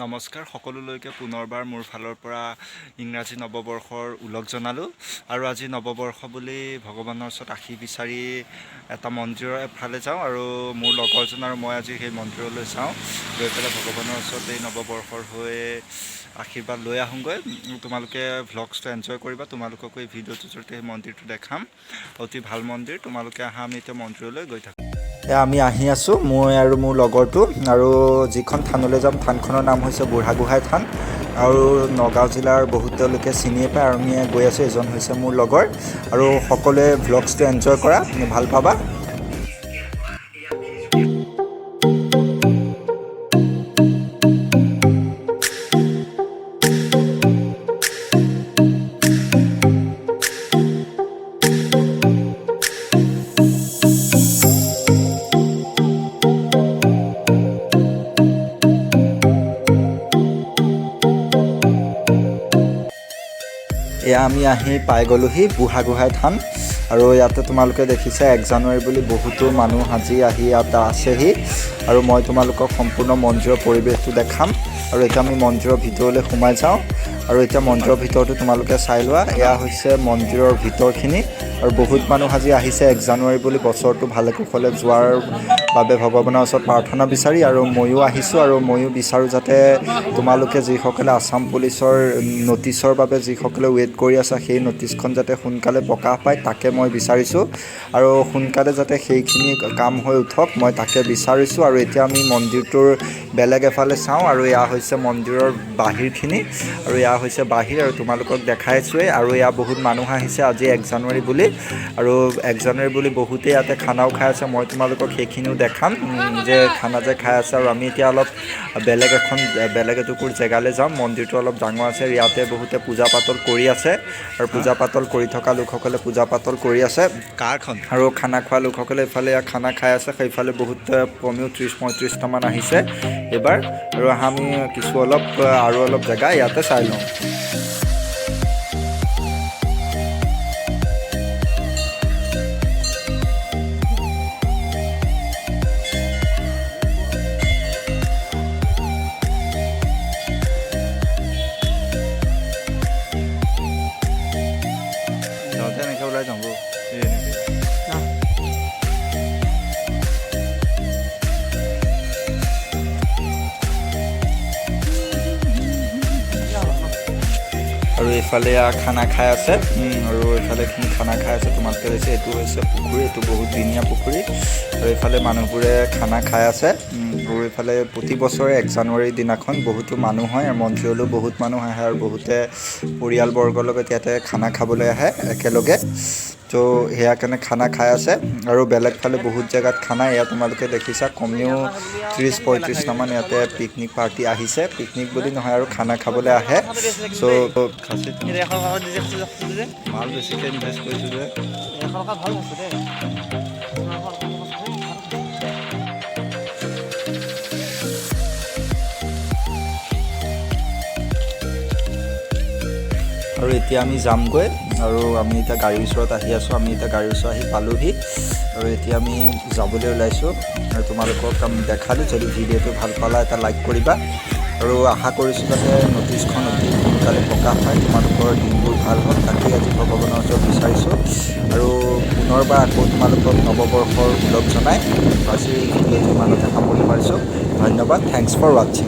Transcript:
নমস্কাৰ সকলোলৈকে পুনৰবাৰ মোৰ ফালৰ পৰা ইংৰাজী নৱবৰ্ষৰ ওলগ জনালোঁ আৰু আজি নৱবৰ্ষ বুলি ভগৱানৰ ওচৰত আশীষ বিচাৰি এটা মন্দিৰৰ এফালে যাওঁ আৰু মোৰ লগৰজন আৰু মই আজি সেই মন্দিৰলৈ যাওঁ গৈ পেলাই ভগৱানৰ ওচৰত এই নৱবৰ্ষৰ হৈ আশীৰ্বাদ লৈ আহোঁগৈ। তোমালোকে ভ্লগছটো এনজয় কৰিবা, তোমালোককো এই ভিডিঅ'টোৰ জৰিয়তে সেই মন্দিৰটো দেখাম। অতি ভাল মন্দিৰ, তোমালোকে আহা, আমি এতিয়া মন্দিৰলৈ গৈ থাকোঁ। আমি আহি আছোঁ, মই আৰু মোৰ লগৰটো, আৰু যিখন থানলৈ যাম থানখনৰ নাম হৈছে বুঢ়াগোহাঁই থান আৰু নগাঁও জিলাৰ বহুতে লোকে চিনিয়ে পায় আৰু আমি গৈ আছোঁ। এজন হৈছে মোৰ লগৰ আৰু সকলোৱে ভ্লগছটো এনজয় কৰা, ভাল পাবা। এয়া আমি আহি পাই গ'লোহি বুঢ়াগোহাঁই থান আৰু ইয়াতে তোমালোকে দেখিছা 1 জানুৱাৰী বুলি বহুতো মানুহ আজি আহি ইয়াত আছেহি আৰু মই তোমালোকক সম্পূৰ্ণ মন্দিৰৰ পৰিৱেশটো দেখাম আৰু এতিয়া আমি মন্দিৰৰ ভিতৰলৈ সোমাই যাওঁ আৰু এতিয়া মন্দিৰৰ ভিতৰটো তোমালোকে চাই লোৱা। এয়া হৈছে মন্দিৰৰ ভিতৰখিনি আৰু বহুত মানুহ আজি আহিছে 1 জানুৱাৰী বুলি বছৰটো ভালে কুশলে যোৱাৰ বাবে ভগৱানৰ ওচৰত প্ৰাৰ্থনা বিচাৰি, আৰু ময়ো আহিছোঁ আৰু ময়ো বিচাৰোঁ যাতে তোমালোকে যিসকলে আছাম পুলিচৰ ন'টিছৰ বাবে যিসকলে ৱেইট কৰি আছা সেই ন'টিছখন যাতে সোনকালে প্ৰকাশ পায় তাকে মই বিচাৰিছোঁ আৰু সোনকালে যাতে সেইখিনি কাম হৈ উঠক মই তাকে বিচাৰিছোঁ। আৰু এতিয়া আমি মন্দিৰটোৰ বেলেগ এফালে চাওঁ আৰু এয়া হৈছে মন্দিৰৰ বাহিৰখিনি আৰু এয়া হৈছে বাহিৰ আৰু তোমালোকক দেখাইছোঁৱেই। আৰু এয়া বহুত মানুহ আহিছে আজি 1 জানুৱাৰী বুলি আৰু 1 জানুৱাৰী বুলি বহুতেই ইয়াতে খানাও খাই আছে, মই তোমালোকক সেইখিনিও দেখাম যে খানা যে খাই আছে। আৰু আমি এতিয়া অলপ বেলেগ এটুকুৰ জেগালৈ যাম, মন্দিৰটো অলপ ডাঙৰ আছে, ইয়াতে বহুতে পূজা পাতল কৰি আছে আৰু পূজা পাতল কৰি থকা লোকসকলে পূজা পাতল কৰি আছে আৰু খানা খোৱা লোকসকলে এইফালে খানা খাই আছে, সেইফালে বহুত কমেও 30-35টামান আহিছে এইবাৰ। আৰু আমি আৰু অলপ জেগা ইয়াতে চাই লওঁ। এনেকৈ ওলাই যাওঁ বৌ, আৰু এইফালে খানা খাই আছে আৰু এইফালে খানা খাই আছে তোমালোকে দেখিছে। এইটো হৈছে পুখুৰী, এইটো বহুত ধুনীয়া পুখুৰী আৰু এইফালে মানুহবোৰে খানা খাই আছে আৰু এইফালে প্ৰতি বছৰে 1 জানুৱাৰীৰ দিনাখন বহুতো মানুহ হয় আৰু মন্দিৰলৈও বহুত মানুহ আহে আৰু বহুতে পৰিয়ালবৰ্গৰ লগত ইয়াতে খানা খাবলৈ আহে একেলগে। তো সেয়া কাৰণে খানা খাই আছে আৰু বেলেগ ফালে বহুত জেগাত খানা, এয়া তোমালোকে দেখিছা কমেও 30-35টামান ইয়াতে পিকনিক পাৰ্টি আহিছে, পিকনিক বুলি নহয় আৰু খানা খাবলৈ আহে। চ' মাল বেছিকৈ ইনভেষ্ট কৰিছোঁ যে আৰু এতিয়া আমি যামগৈ আৰু আমি এতিয়া গাড়ীৰ ওচৰত আহি আছোঁ, আমি এতিয়া গাড়ীৰ ওচৰত আহি পালোহি আৰু এতিয়া আমি যাবলৈ ওলাইছোঁ আৰু তোমালোকক আমি দেখালোঁ। যদি ভিডিঅ'টো ভাল পালা এটা লাইক কৰিবা আৰু আশা কৰিছোঁ যাতে ন'টিছখন অতি সোনকালে প্ৰকাশ পায়, তোমালোকৰ দিনবোৰ ভাল হওক তাকেই আজি ভগৱানৰ ওচৰত বিচাৰিছোঁ আৰু পুনৰবাৰ আকৌ তোমালোকক নৱবৰ্ষৰ ওলগ জনাই আজি ভিডিঅ'টো ইমানতে সামৰণি মাৰিছোঁ। ধন্যবাদ, থেংকছ ফৰ ৱাটছিং।